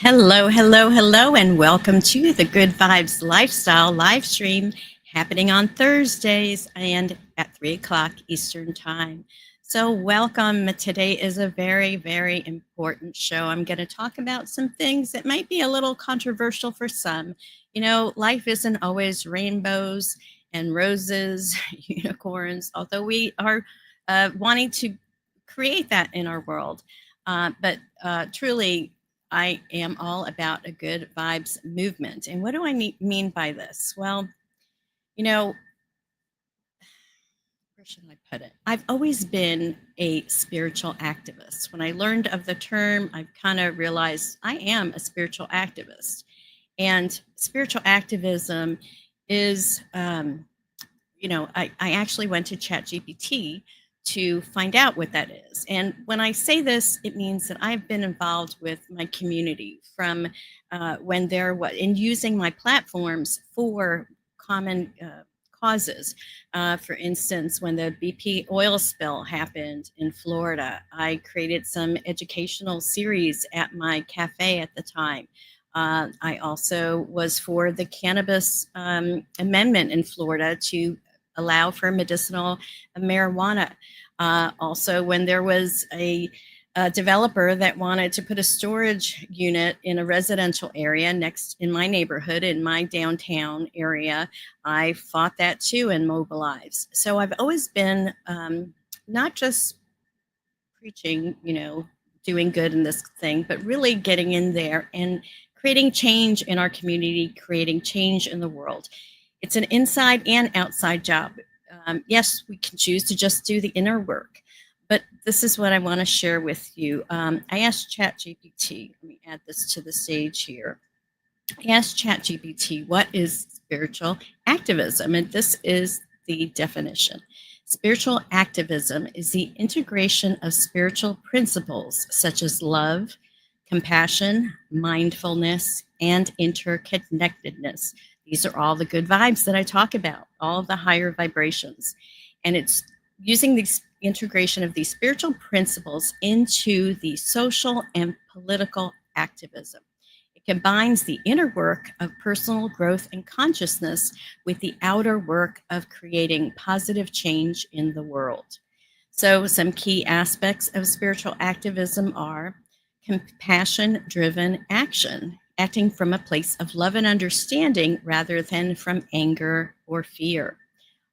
Hello, hello, hello, and welcome to the Good Vibes Lifestyle live stream happening on Thursdays and at 3 o'clock Eastern Time. So, welcome. Today is a very, very important show. I'm going to talk about some things that might be a little controversial for some. You know, life isn't always rainbows and roses, unicorns, although we are wanting to create that in our world. But truly, I am all about a good vibes movement. And what do I mean by this? Well, you know, where should I put it? I've always been a spiritual activist. When I learned of the term, I kind of realized I am a spiritual activist. And spiritual activism is, I actually went to ChatGPT to find out what that is. And when I say this, it means that I've been involved with my community from when there was in using my platforms for common causes. For instance, when the BP oil spill happened in Florida, I created some educational series at my cafe at the time. I also was for the cannabis amendment in Florida to allow for medicinal marijuana. Also, when there was a developer that wanted to put a storage unit in a residential area next in my neighborhood, in my downtown area, I fought that too and mobilized. So I've always been not just preaching, doing good in this thing, but really getting in there and creating change in our community, creating change in the world. It's an inside and outside job. Yes, we can choose to just do the inner work, but this is what I want to share with you. I asked ChatGPT, let me add this to the stage here. I asked ChatGPT, what is spiritual activism? And this is the definition. Spiritual activism is the integration of spiritual principles such as love, compassion, mindfulness, and interconnectedness. These are all the good vibes that I talk about, all the higher vibrations. And it's using the integration of these spiritual principles into the social and political activism. It combines the inner work of personal growth and consciousness with the outer work of creating positive change in the world. So, some key aspects of spiritual activism are compassion driven action, acting from a place of love and understanding rather than from anger or fear.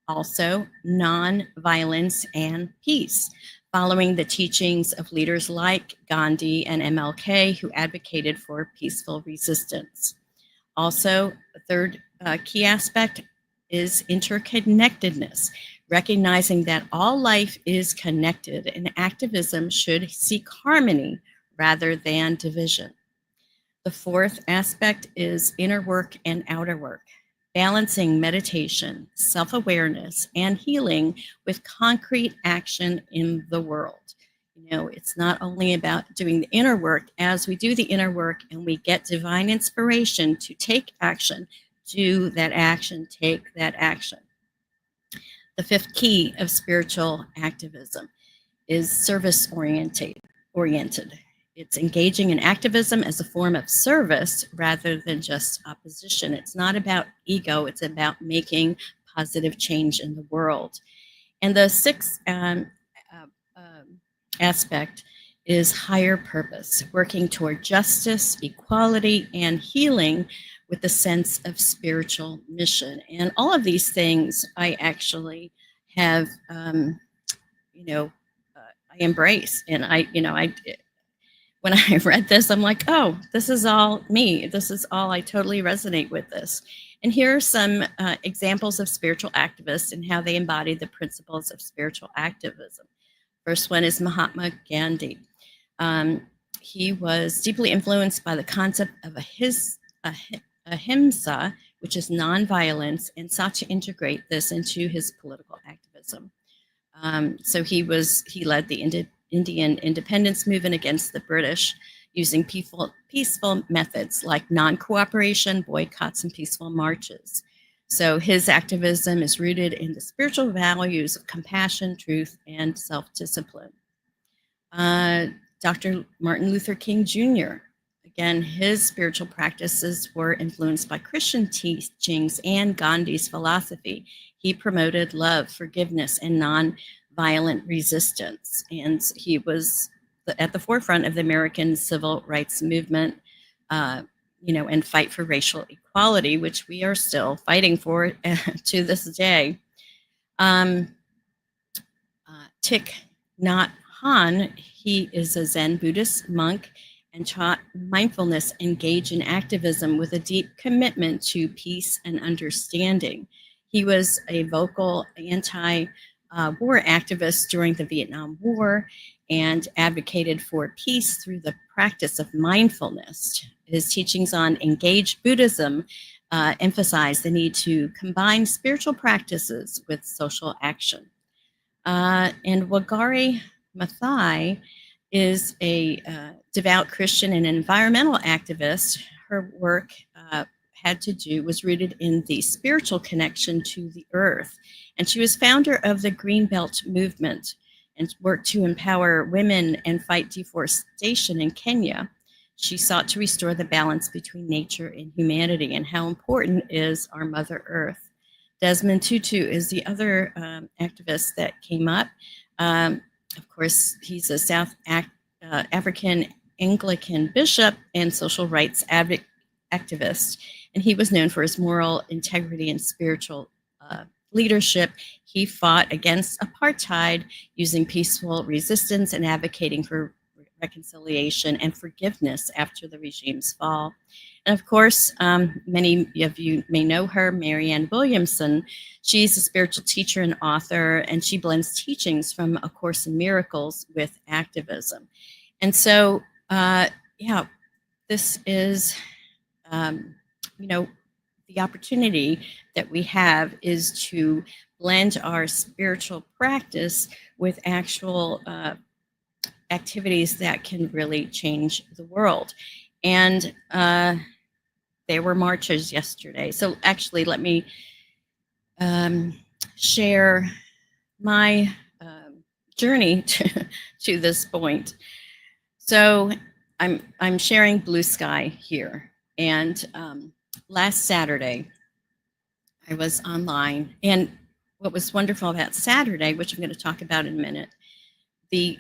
Also, non-violence and peace, following the teachings of leaders like Gandhi and MLK, who advocated for peaceful resistance. Also, the third key aspect is interconnectedness, recognizing that all life is connected and activism should seek harmony rather than division. The fourth aspect is inner work and outer work, balancing meditation, self awareness, and healing with concrete action in the world. It's not only about doing the inner work. As we do the inner work and we get divine inspiration to take action, do that action, take that action. The fifth key of spiritual activism is service oriented. It's engaging in activism as a form of service rather than just opposition. It's not about ego, it's about making positive change in the world. And the sixth aspect is higher purpose, working toward justice, equality, and healing with a sense of spiritual mission. And all of these things I actually have, I embrace. And when I read this, I'm like, oh, this is all me. This is all, I totally resonate with this. And here are some examples of spiritual activists and how they embody the principles of spiritual activism. First one is Mahatma Gandhi. He was deeply influenced by the concept of ahimsa, which is nonviolence, and sought to integrate this into his political activism. So he led the Indian independence movement against the British using peaceful methods like non-cooperation, boycotts, and peaceful marches. So his activism is rooted in the spiritual values of compassion, truth, and self-discipline. Dr. Martin Luther King Jr., Again, his spiritual practices were influenced by Christian teachings and Gandhi's philosophy. He promoted love, forgiveness, and nonviolent resistance. And he was at the forefront of the American civil rights movement, and fight for racial equality, which we are still fighting for to this day. Thich Nhat Hanh, he is a Zen Buddhist monk and taught mindfulness, engage in activism with a deep commitment to peace and understanding. He was a vocal anti-war activist during the Vietnam War and advocated for peace through the practice of mindfulness. His teachings on engaged Buddhism emphasize the need to combine spiritual practices with social action. And Wangari Maathai is a devout Christian and environmental activist. Her work was rooted in the spiritual connection to the earth. And she was founder of the Greenbelt movement and worked to empower women and fight deforestation in Kenya. She sought to restore the balance between nature and humanity and how important is our Mother Earth. Desmond Tutu is the other activist that came up. Of course, he's a South African Anglican bishop and social rights activist, and he was known for his moral integrity and spiritual leadership. He fought against apartheid using peaceful resistance and advocating for reconciliation and forgiveness after the regime's fall. And of course, many of you may know her, Marianne Williamson. She's a spiritual teacher and author, and she blends teachings from A Course in Miracles with activism. And so, this is, the opportunity that we have is to blend our spiritual practice with actual activities that can really change the world. And there were marches yesterday. So actually, let me share my journey to this point. So I'm sharing Bluesky here. And last Saturday, I was online. And what was wonderful about Saturday, which I'm going to talk about in a minute, the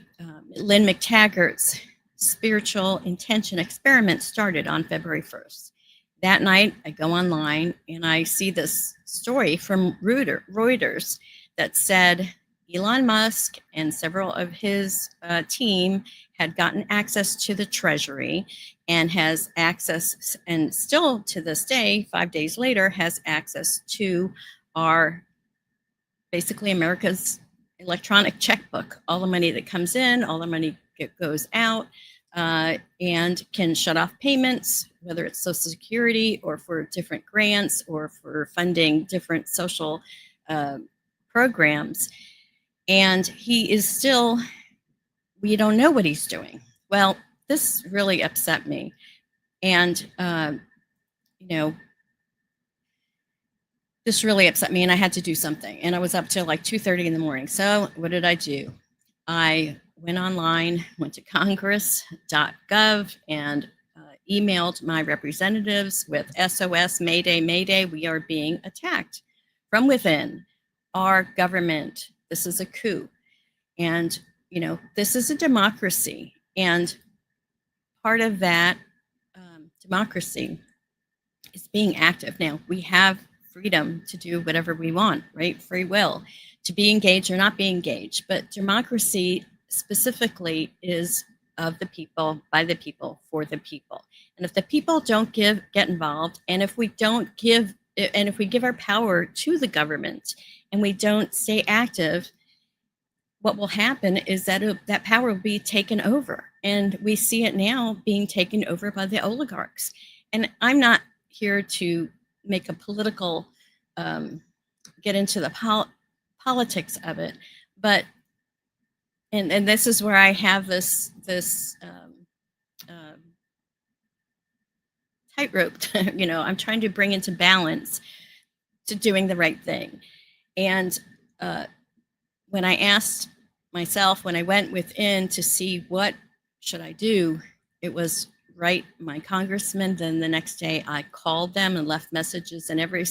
Lynn McTaggart's spiritual intention experiment started on February 1st. That night, I go online and I see this story from Reuters that said Elon Musk and several of his team had gotten access to the Treasury and has access, and still to this day, 5 days later, has access to basically America's electronic checkbook, all the money that comes in, all the money that goes out, and can shut off payments, whether it's Social Security or for different grants or for funding different social programs. And he is still, we don't know what he's doing. Well, this really upset me. And, this really upset me, and I had to do something. And I was up till like 2:30 in the morning. So what did I do? I went online, went to congress.gov, and emailed my representatives with SOS, Mayday, Mayday, we are being attacked from within our government. This is a coup. And, this is a democracy. And part of that democracy is being active. Now, we have freedom to do whatever we want, right? Free will, to be engaged or not be engaged. But democracy specifically is of the people, by the people, for the people. And if the people don't get involved, and if we give our power to the government and we don't stay active, what will happen is that that power will be taken over. And we see it now being taken over by the oligarchs. And I'm not here to make a political, get into the politics of it, but and this is where I have this tightrope. I'm trying to bring into balance to doing the right thing. And when I asked myself, when I went within to see what should I do, it was write my congressman. Then the next day I called them and left messages. And every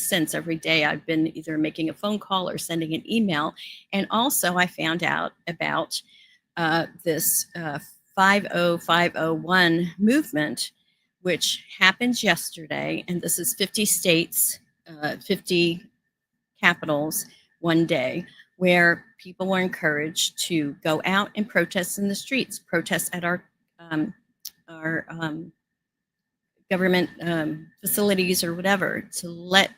day I've been either making a phone call or sending an email. And also I found out about this 50501 movement, which happened yesterday. And this is 50 states, 50 capitals, one day, where people were encouraged to go out and protest in the streets, protest at our government facilities or whatever, to let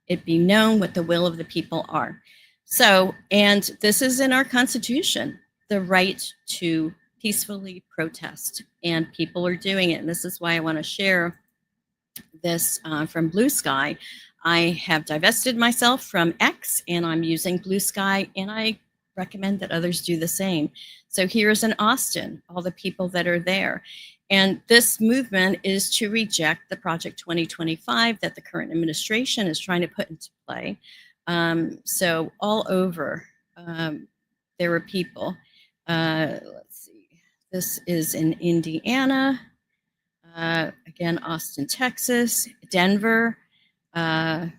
it be known what the will of the people are. So, and this is in our Constitution, the right to peacefully protest, and people are doing it. And this is why I want to share this from Bluesky. I have divested myself from X and I'm using Bluesky, and I recommend that others do the same. So here's in Austin, all the people that are there. And this movement is to reject the Project 2025 that the current administration is trying to put into play. So all over, there were people. Let's see, this is in Indiana. Again, Austin, Texas, Denver, there's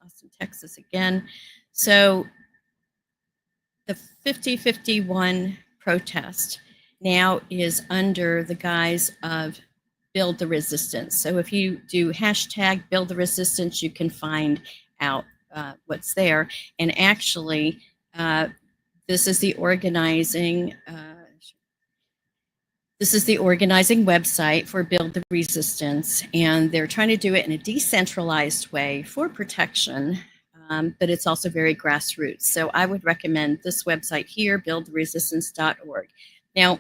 Austin, Texas again. So the 5051 protest now is under the guise of Build the Resistance. So if you do hashtag Build the Resistance, you can find out what's there. And actually, this is the organizing website for Build the Resistance, and they're trying to do it in a decentralized way for protection, but it's also very grassroots. So I would recommend this website here, buildtheresistance.org. Now,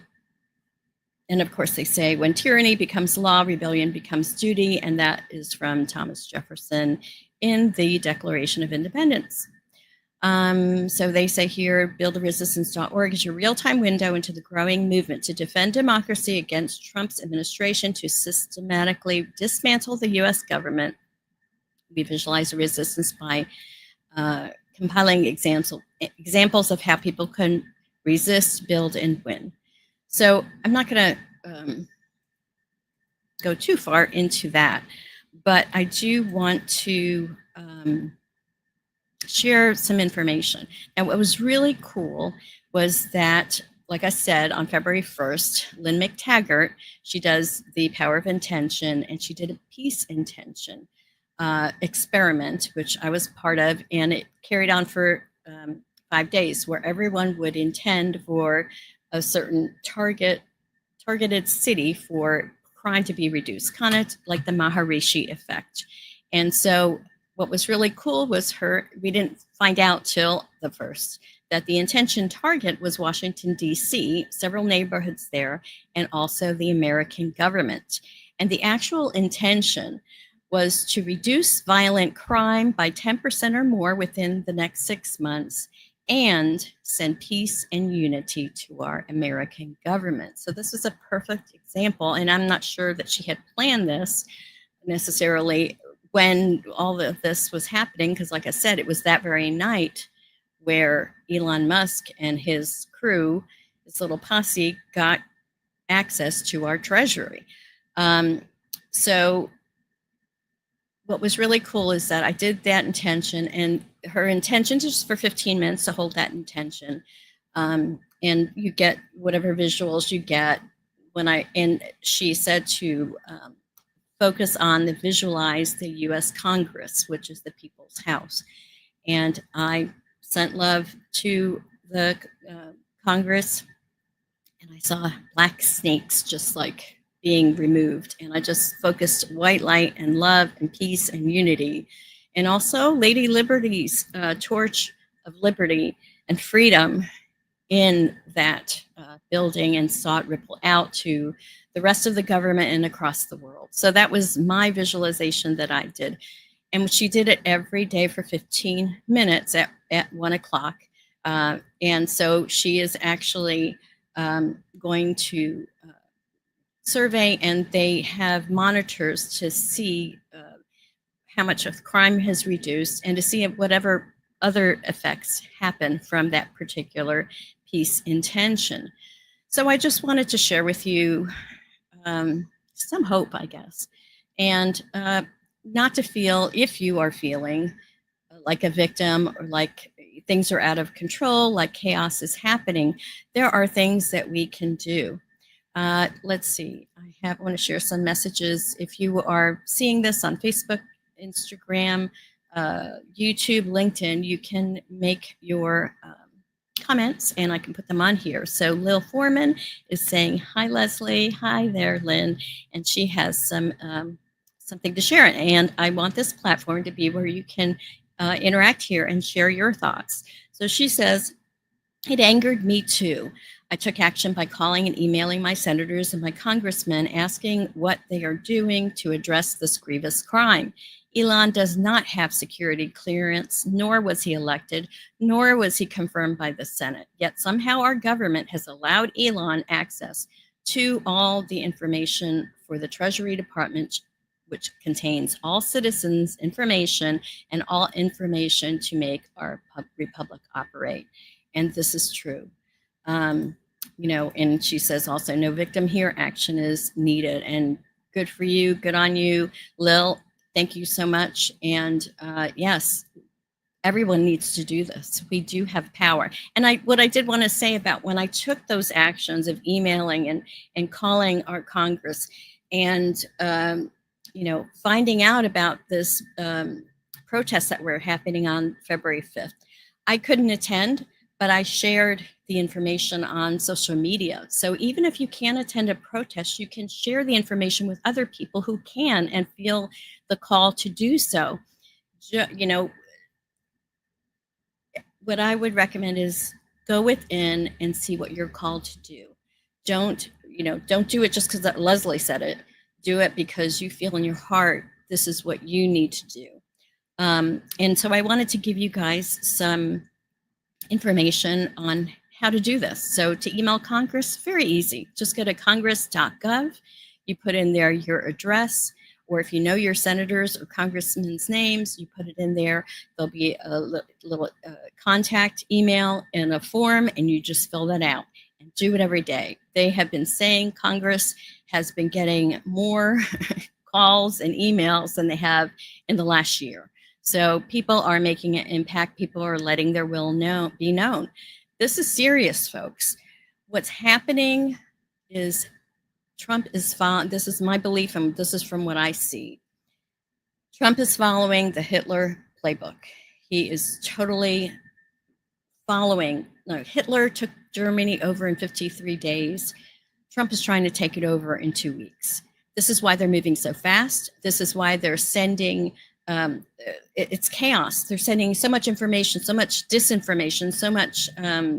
and of course they say, when tyranny becomes law, rebellion becomes duty, and that is from Thomas Jefferson in the Declaration of Independence. So they say here, buildtheresistance.org is your real-time window into the growing movement to defend democracy against Trump's administration, to systematically dismantle the U.S. government. We visualize the resistance by compiling examples of how people can resist, build, and win. So I'm not going to go too far into that, but I do want to share some information. And what was really cool was that, like I said, on February 1st, Lynn McTaggart, she does the Power of Intention, and she did a peace intention experiment, which I was part of, and it carried on for 5 days, where everyone would intend for a certain targeted city for crime to be reduced, kind of like the Maharishi effect. And so what was really cool was we didn't find out till the 1st that the intention target was Washington, D.C., several neighborhoods there, and also the American government. And the actual intention was to reduce violent crime by 10% or more within the next 6 months, and send peace and unity to our American government. So this was a perfect example, and I'm not sure that she had planned this necessarily when all of this was happening, because like I said, it was that very night where Elon Musk and his crew, his little posse, got access to our treasury. So what was really cool is that I did that intention, and her intention is just for 15 minutes to hold that intention. And you get whatever visuals you get and she said to focus on visualize the U.S. Congress, which is the people's house. And I sent love to the Congress, and I saw black snakes just like being removed. And I just focused white light and love and peace and unity. And also Lady Liberty's torch of liberty and freedom in that building, and saw it ripple out to the rest of the government and across the world. So that was my visualization that I did. And she did it every day for 15 minutes at 1 o'clock. And so she is actually going to survey, and they have monitors to see how much of crime has reduced, and to see whatever other effects happen from that particular peace intention. So I just wanted to share with you some hope, I guess, and not to feel, if you are feeling like a victim or like things are out of control, like chaos is happening, there are things that we can do. Let's see, I want to share some messages. If you are seeing this on Facebook, Instagram, YouTube, LinkedIn, you can make your comments and I can put them on here. So Lil Foreman is saying, hi, Leslie. Hi there, Lynn. And she has some something to share. And I want this platform to be where you can interact here and share your thoughts. So she says, it angered me too. I took action by calling and emailing my senators and my congressmen asking what they are doing to address this grievous crime. Elon does not have security clearance, nor was he elected, nor was he confirmed by the Senate. Yet somehow our government has allowed Elon access to all the information for the Treasury Department, which contains all citizens' information and all information to make our republic operate. And this is true. You know, and she says also, no victim here, action is needed. And good for you, good on you, Lil. Thank you so much. And yes, everyone needs to do this. We do have power. And what I did want to say about when I took those actions of emailing and calling our Congress and, you know, finding out about this protest that were happening on February 5th, I couldn't attend, but I shared the information on social media. So even if you can't attend a protest, you can share the information with other people who can and feel the call to do so. You know, what I would recommend is go within and see what you're called to do. Don't do it just because Leslie said it. Do it because you feel in your heart this is what you need to do. And so I wanted to give you guys some information on how to do this. So to email Congress, very easy. Just go to congress.gov. You put in there your address, or if you know your senators or congressmen's names, you put it in there. There'll be a little contact email and a form, and you just fill that out and do it every day. They have been saying Congress has been getting more calls and emails than they have in the last year. So people are making an impact. People are letting their will be known. This is serious, folks. What's happening is Trump is following, this is my belief, and this is from what I see. Trump is following the Hitler playbook. He is totally following. No, Hitler took Germany over in 53 days. Trump is trying to take it over in 2 weeks. This is why they're moving so fast. This is why they're sending, it's chaos. They're sending so much information, so much disinformation, so much,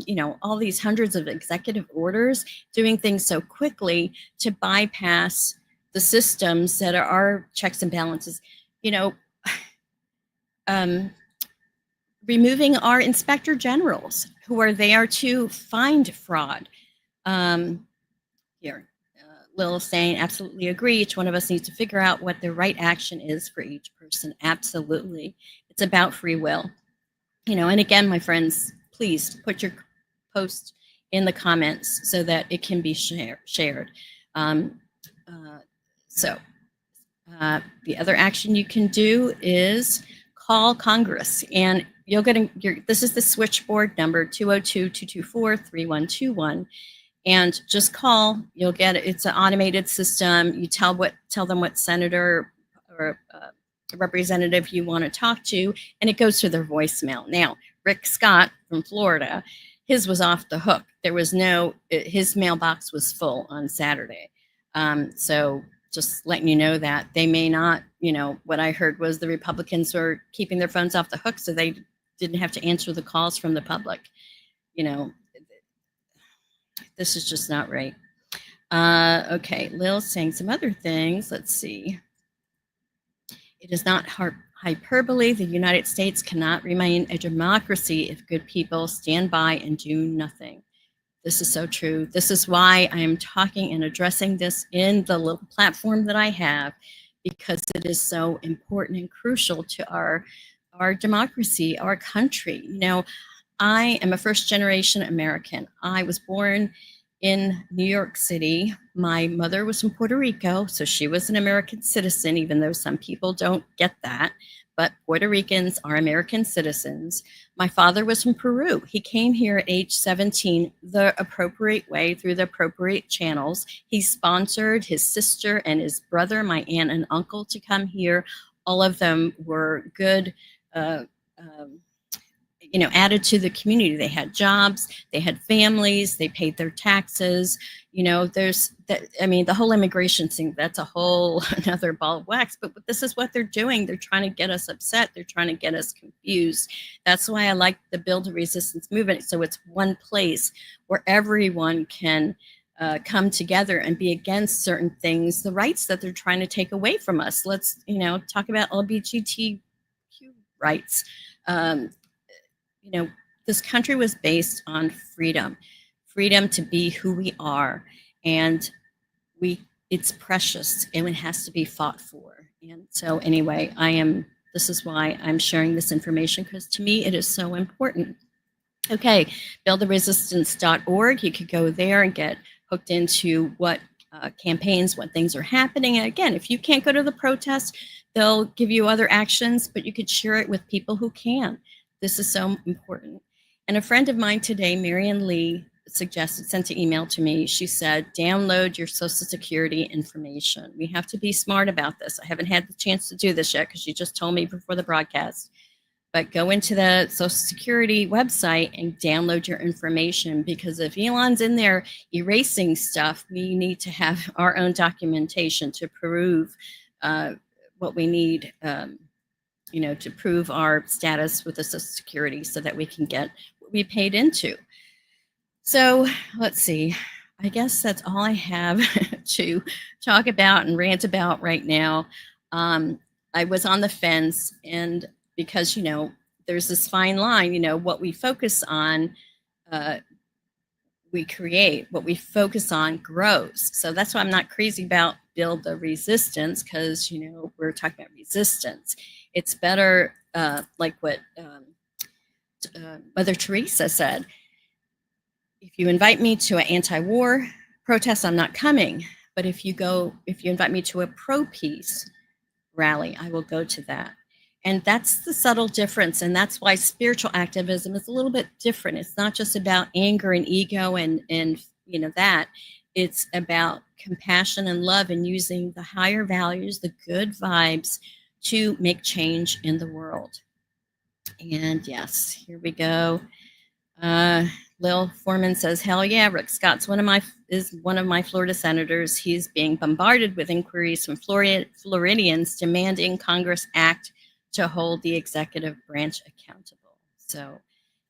you know, all these hundreds of executive orders, doing things so quickly to bypass the systems that are our checks and balances. You know, removing our inspector generals who are there to find fraud. Here. Lil saying, absolutely agree. Each one of us needs to figure out what the right action is for each person. Absolutely. It's about free will. You know, and again, my friends, please put your post in the comments so that it can be shared. The other action you can do is call Congress, and you'll get this is the switchboard number 202-224-3121. And just call, you'll get it. It's an automated system. You tell them what senator or representative you want to talk to, and it goes to their voicemail. Now, Rick Scott from Florida, his was off the hook. There was his mailbox was full on Saturday. So just letting you know that they may not, you know, what I heard was the Republicans were keeping their phones off the hook so they didn't have to answer the calls from the public. You know, this is just not right. Okay, Lil's saying some other things. Let's see. It is not hyperbole. The United States cannot remain a democracy if good people stand by and do nothing. This is so true. This is why I am talking and addressing this in the little platform that I have, because it is so important and crucial to our democracy, our country. You know, I am a first-generation American. I was born in New York City. My mother was from Puerto Rico, so she was an American citizen, even though some people don't get that. But Puerto Ricans are American citizens. My father was from Peru. He came here at age 17 the appropriate way, through the appropriate channels. He sponsored his sister and his brother, my aunt and uncle, to come here. All of them were good, added to the community. They had jobs, they had families, they paid their taxes. There's that. I mean, the whole immigration thing, that's a whole another ball of wax. But this is what they're doing. They're trying to get us upset. They're trying to get us confused. That's why I like the Build a Resistance movement. So it's one place where everyone can come together and be against certain things, the rights that they're trying to take away from us. Let's, talk about LGBTQ rights. This country was based on freedom to be who we are. And it's precious and it has to be fought for. And so anyway, this is why I'm sharing this information, because to me, it is so important. Okay, buildtheresistance.org. You could go there and get hooked into what campaigns, what things are happening. And again, if you can't go to the protest, they'll give you other actions, but you could share it with people who can. This is so important. And a friend of mine today, Marion Lee, sent an email to me. She said, download your Social Security information. We have to be smart about this. I haven't had the chance to do this yet because she just told me before the broadcast. But go into the Social Security website and download your information, because if Elon's in there erasing stuff, we need to have our own documentation to prove what we need, to prove our status with the Social Security so that we can get what we paid into. So let's see. I guess that's all I have to talk about and rant about right now. I was on the fence, and because, there's this fine line, what we focus on, we create. What we focus on grows. So that's why I'm not crazy about Build the Resistance, because, we're talking about resistance. It's better, like what Mother Teresa said, if you invite me to an anti-war protest, I'm not coming. But if you invite me to a pro-peace rally, I will go to that. And that's the subtle difference. And that's why spiritual activism is a little bit different. It's not just about anger and ego and that. It's about compassion and love and using the higher values, the good vibes, to make change in the world. And yes, here we go. Lil Foreman says, hell yeah, Rick Scott's one of my Florida senators. He's being bombarded with inquiries from Floridians demanding Congress act to hold the executive branch accountable. So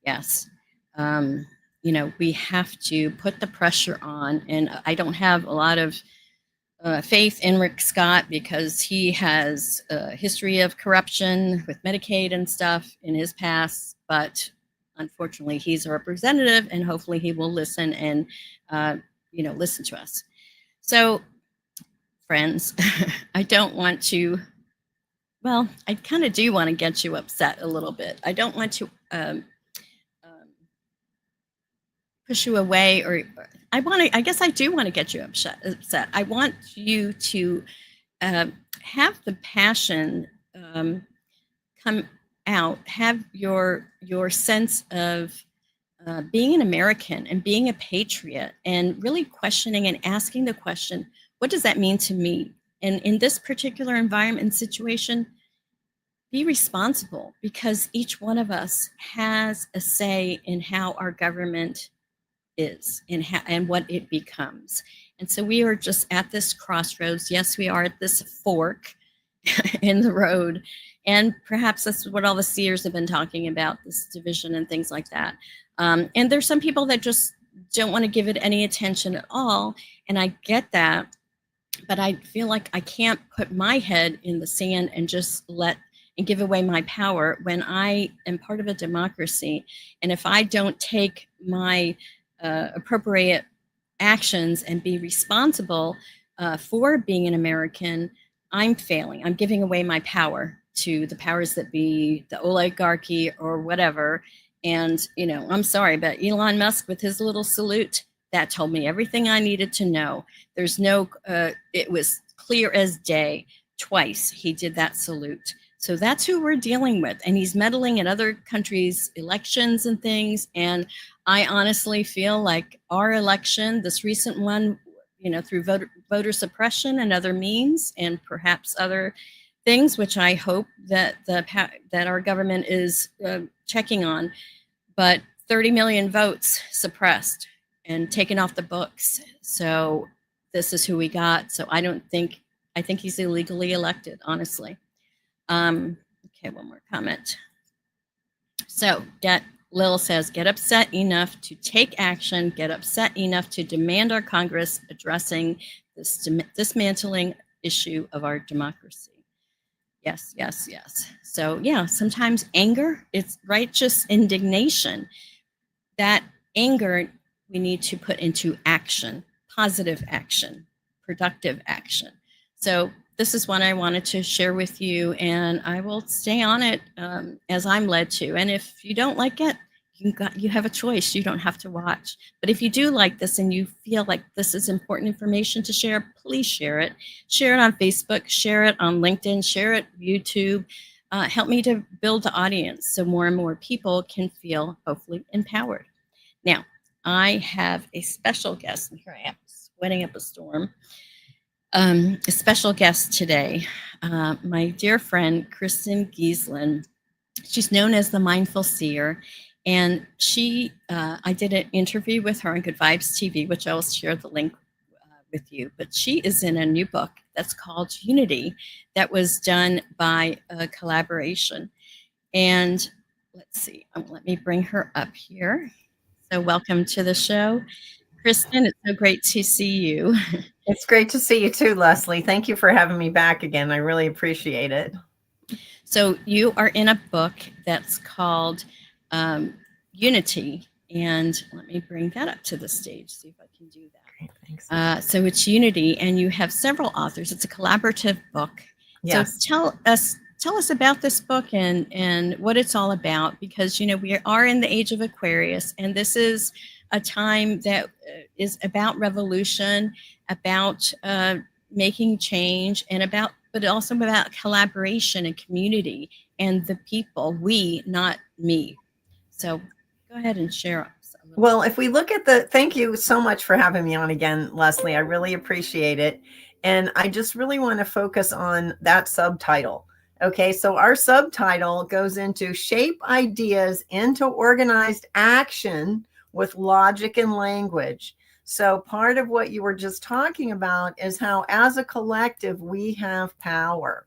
yes, we have to put the pressure on. And I don't have a lot of faith in Rick Scott, because he has a history of corruption with Medicaid and stuff in his past, but unfortunately, he's a representative, and hopefully he will listen and, listen to us. So, friends, I don't want to, well, I kind of do want to get you upset a little bit. I don't want to push you away, or I guess I do want to get you upset. I want you to have the passion come out, have your sense of being an American and being a patriot, and really questioning and asking the question, what does that mean to me? And in this particular environment and situation, be responsible, because each one of us has a say in how our government is and what it becomes. And so we are just at this crossroads. Yes, we are at this fork in the road. And perhaps that's what all the seers have been talking about, this division and things like that. And there's some people that just don't want to give it any attention at all. And I get that. But I feel like I can't put my head in the sand and just and give away my power when I am part of a democracy. And if I don't take my appropriate actions and be responsible for being an American, I'm failing. I'm giving away my power to the powers that be, the oligarchy or whatever. And, I'm sorry, but Elon Musk with his little salute, that told me everything I needed to know. There's no, it was clear as day. Twice he did that salute. So that's who we're dealing with. And he's meddling in other countries' elections and things. And I honestly feel like our election, this recent one, through voter suppression and other means, and perhaps other things, which I hope that that our government is checking on, but 30 million votes suppressed and taken off the books. So this is who we got. So I think he's illegally elected, honestly. Okay, one more comment. So Lil says, get upset enough to take action, get upset enough to demand our Congress addressing this dismantling issue of our democracy. Yes, yes, yes. So yeah, sometimes anger, it's righteous indignation. That anger we need to put into action, positive action, productive action. So this is what I wanted to share with you, and I will stay on it as I'm led to. And if you don't like it, you have a choice. You don't have to watch. But if you do like this and you feel like this is important information to share, please share it. Share it on Facebook, share it on LinkedIn, share it YouTube. Help me to build the audience so more and more people can feel hopefully empowered. Now, I have a special guest, and here I am sweating up a storm. A special guest today, my dear friend, Kristin Geeslin. She's known as the Mindful Seer, and I did an interview with her on Good Vibes TV, which I will share the link with you, but she is in a new book that's called Unity that was done by a collaboration. And let's see, let me bring her up here. So welcome to the show. Kristin, it's so great to see you. It's great to see you too, Leslie. Thank you for having me back again. I really appreciate it. So you are in a book that's called Unity. And let me bring that up to the stage, see if I can do that. Great, thanks. So it's Unity, and you have several authors. It's a collaborative book. Yes. So tell us about this book and what it's all about, because, we are in the age of Aquarius, and this is a time that is about revolution, about making change, but also about collaboration and community and the people, we, not me. So go ahead and share. Well, if we look at thank you so much for having me on again, Leslie. I really appreciate it. And I just really want to focus on that subtitle. Okay, so our subtitle goes into shape ideas into organized action with logic and language. So part of what you were just talking about is how as a collective we have power.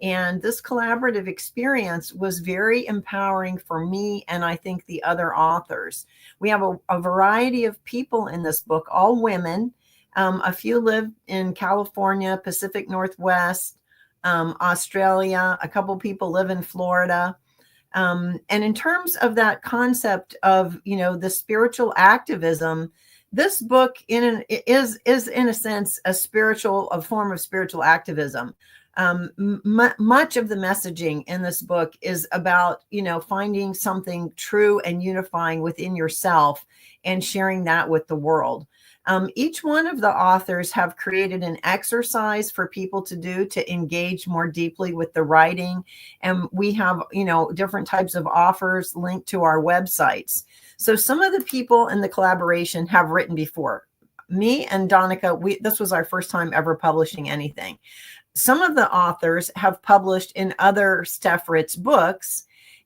And this collaborative experience was very empowering for me and I think the other authors. We have a variety of people in this book, all women. A few live in California, Pacific Northwest, Australia. A couple people live in Florida. And in terms of that concept of, the spiritual activism, this book is in a sense a form of spiritual activism. Much of the messaging in this book is about, finding something true and unifying within yourself and sharing that with the world. Each one of the authors have created an exercise for people to do to engage more deeply with the writing. And we have, different types of offers linked to our websites. So some of the people in the collaboration have written before. Me and Donica, this was our first time ever publishing anything. Some of the authors have published in other Steph Ritz books.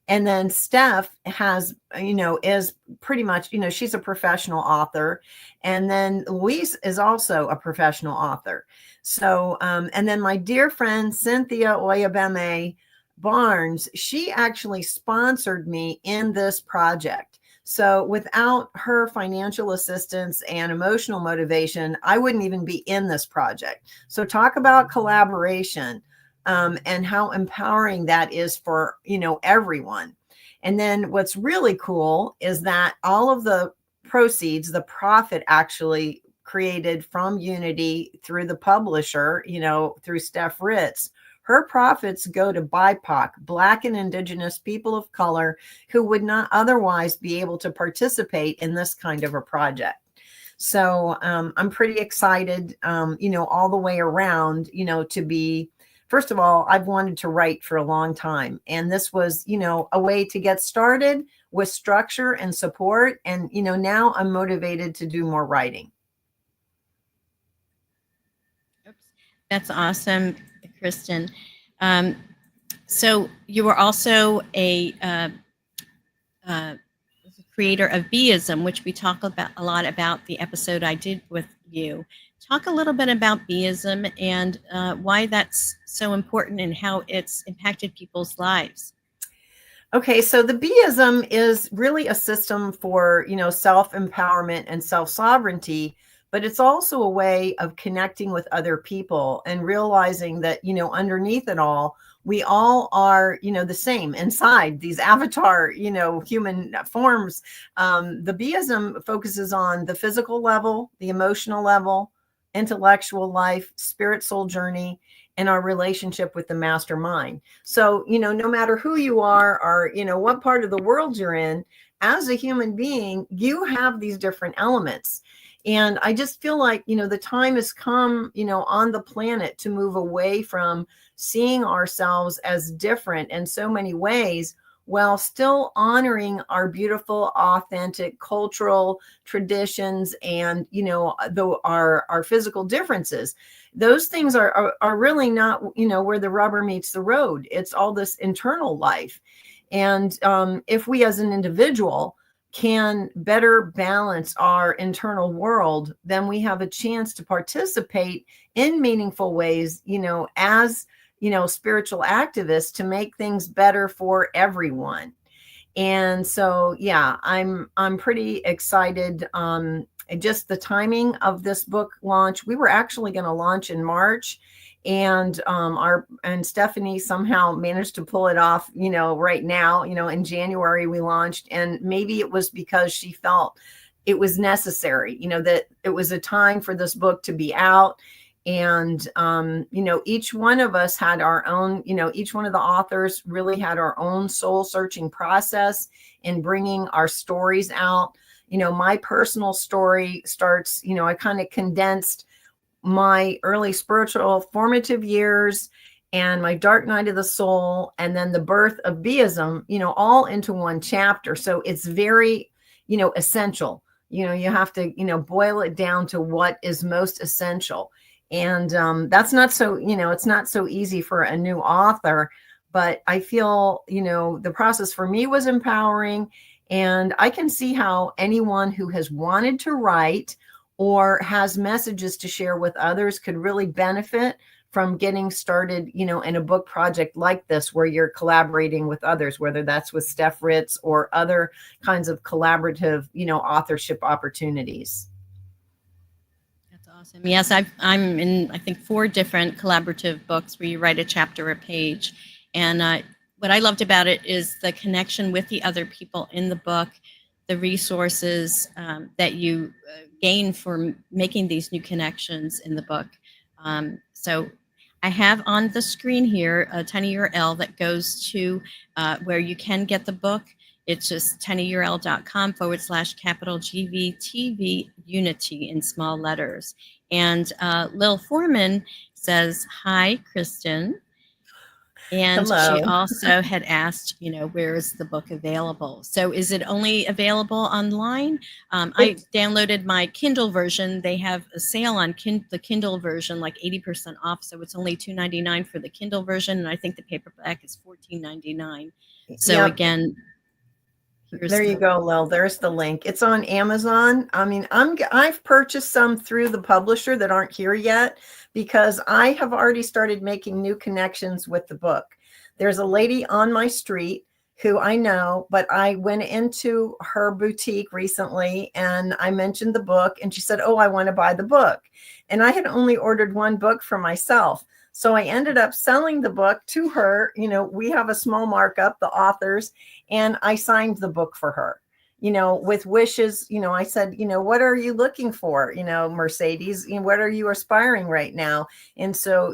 And then Steph has, is pretty much, she's a professional author. And then Louise is also a professional author. So, and then my dear friend, Cynthia Oyabeme Barnes, she actually sponsored me in this project. So without her financial assistance and emotional motivation, I wouldn't even be in this project. So talk about collaboration. And how empowering that is for, everyone. And then what's really cool is that all of the proceeds, the profit actually created from Unity through the publisher, through Steph Ritz, her profits go to BIPOC, Black and Indigenous people of color, who would not otherwise be able to participate in this kind of a project. So I'm pretty excited, all the way around, to be, first of all, I've wanted to write for a long time. And this was, a way to get started with structure and support. And, now I'm motivated to do more writing. Oops. That's awesome, Kristin. Um, so you were also uh, creator of B.E.I.S.M, which we talk about a lot about the episode I did with you. Talk a little bit about B.E.I.S.M and why that's so important and how it's impacted people's lives. Okay, so the B.E.I.S.M is really a system for, self-empowerment and self-sovereignty, but it's also a way of connecting with other people and realizing that, underneath it all, we all are, the same inside these avatar, human forms. The B.E.I.S.M focuses on the physical level, the emotional level, intellectual life, spirit soul journey, and our relationship with the mastermind. So, no matter who you are or, what part of the world you're in, as a human being, you have these different elements. And I just feel like, the time has come, on the planet to move away from seeing ourselves as different in so many ways while still honoring our beautiful, authentic cultural traditions and, our physical differences. Those things are really not, where the rubber meets the road. It's all this internal life. And if we as an individual can better balance our internal world, then we have a chance to participate in meaningful ways, as, spiritual activists to make things better for everyone. And so, yeah, I'm pretty excited. Just the timing of this book launch, we were actually going to launch in March, and Stephanie somehow managed to pull it off, right now, in January we launched. And maybe it was because she felt it was necessary, that it was a time for this book to be out. And, each one of us had our own, each one of the authors really had our own soul searching process in bringing our stories out. My personal story starts, I kind of condensed my early spiritual formative years and my dark night of the soul, and then the birth of B.E.I.S.M, all into one chapter. So it's very, essential. You have to, boil it down to what is most essential. And that's not so, it's not so easy for a new author, but I feel, the process for me was empowering. And I can see how anyone who has wanted to write or has messages to share with others could really benefit from getting started, in a book project like this, where you're collaborating with others, whether that's with Steph Ritz or other kinds of collaborative, authorship opportunities. Awesome. Yes, I'm in, I think, 4 different collaborative books where you write a chapter a page. And what I loved about it is the connection with the other people in the book, the resources that you gain for making these new connections in the book. So I have on the screen here a tiny URL that goes to where you can get the book. It's just tinyurl.com/GVTV Unity in small letters. And Lil Foreman says, "Hi, Kristin." And Hello. she also had asked, where is the book available? So is it only available online? I downloaded my Kindle version. They have a sale on the Kindle version, like 80% off. So it's only $2.99 for the Kindle version. And I think the paperback is $14.99. So yep. Again, there you go, Lil. There's the link. It's on Amazon. I mean, I've purchased some through the publisher that aren't here yet because I have already started making new connections with the book. There's a lady on my street who I know, but I went into her boutique recently and I mentioned the book and she said, "Oh, I want to buy the book." And I had only ordered one book for myself. So I ended up selling the book to her. We have a small markup, the authors, and I signed the book for her. with wishes, I said, what are you looking for? Mercedes, what are you aspiring right now? And so,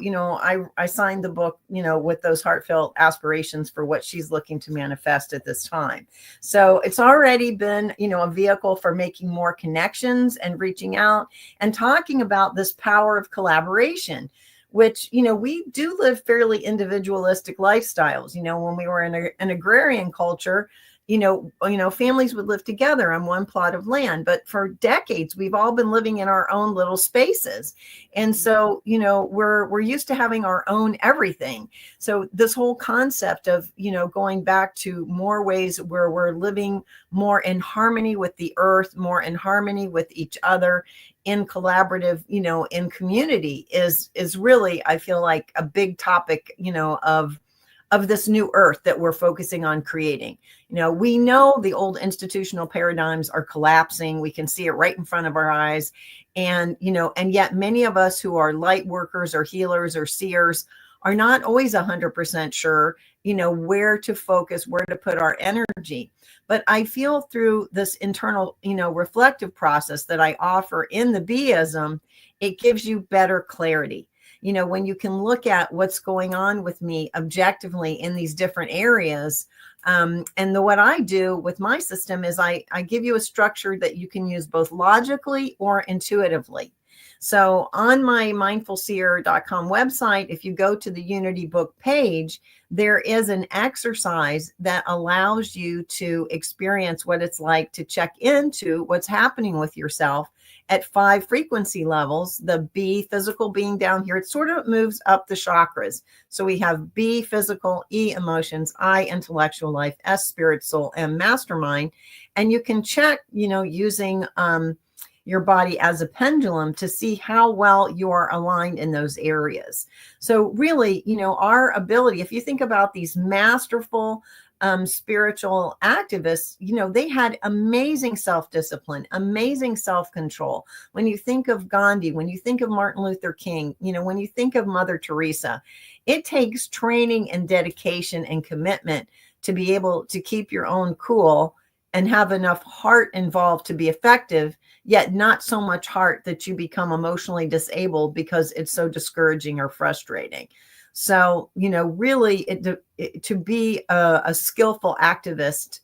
I signed the book, with those heartfelt aspirations for what she's looking to manifest at this time. So it's already been, a vehicle for making more connections and reaching out and talking about this power of collaboration, which, we do live fairly individualistic lifestyles. When we were in an agrarian culture, families would live together on one plot of land, but for decades, we've all been living in our own little spaces. And so, we're used to having our own everything. So this whole concept of, going back to more ways where we're living more in harmony with the earth, more in harmony with each other, in collaborative, in community is really, I feel like, a big topic, of this new earth that we're focusing on creating. We know the old institutional paradigms are collapsing. We can see it right in front of our eyes. And, and yet many of us who are light workers or healers or seers are not always 100% sure, where to focus, where to put our energy. But I feel through this internal, reflective process that I offer in the B.E.I.S M, it gives you better clarity. When you can look at what's going on with me objectively in these different areas. What I do with my system is I give you a structure that you can use both logically or intuitively. So on my mindfulseer.com website, if you go to the Unity book page, there is an exercise that allows you to experience what it's like to check into what's happening with yourself at 5 frequency levels. The B, physical, being down here, it sort of moves up the chakras. So we have B, physical, E, emotions, I, intellectual life, S, spirit, soul, M, mastermind. And you can check, using your body as a pendulum to see how well you are aligned in those areas. So really, our ability, if you think about these masterful spiritual activists, they had amazing self-discipline, amazing self-control. When you think of Gandhi, when you think of Martin Luther King, when you think of Mother Teresa, it takes training and dedication and commitment to be able to keep your own cool and have enough heart involved to be effective, yet not so much heart that you become emotionally disabled because it's so discouraging or frustrating. So, really, to be a skillful activist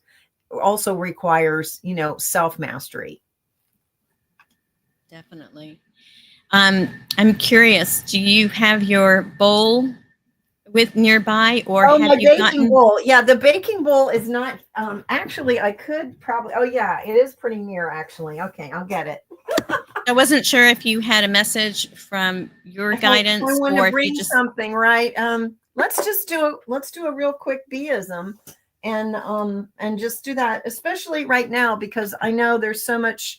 also requires, self-mastery. Definitely. I'm curious, do you have your bowl with nearby, or have my you baking gotten bowl? Yeah, the baking bowl is not, actually, I could probably, oh yeah, it is pretty near, actually. Okay, I'll get it. I wasn't sure if you had a message from your guidance, I want or to if bring you just something, right? Let's do a real quick B.E.I.S M and just do that, especially right now, because I know there's so much,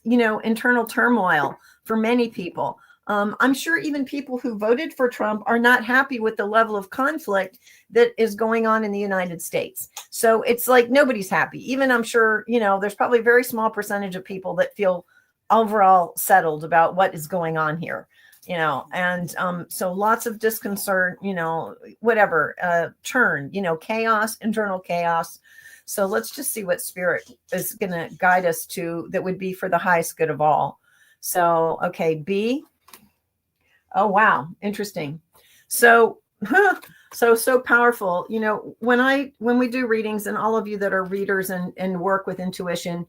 internal turmoil for many people. I'm sure even people who voted for Trump are not happy with the level of conflict that is going on in the United States. So it's like nobody's happy. Even I'm sure, there's probably a very small percentage of people that feel overall settled about what is going on here, and so lots of disconcert, whatever, churn, chaos, internal chaos. So let's just see what spirit is going to guide us to that would be for the highest good of all. So, okay, B. Oh, wow. Interesting. So, so powerful. When we do readings, and all of you that are readers and work with intuition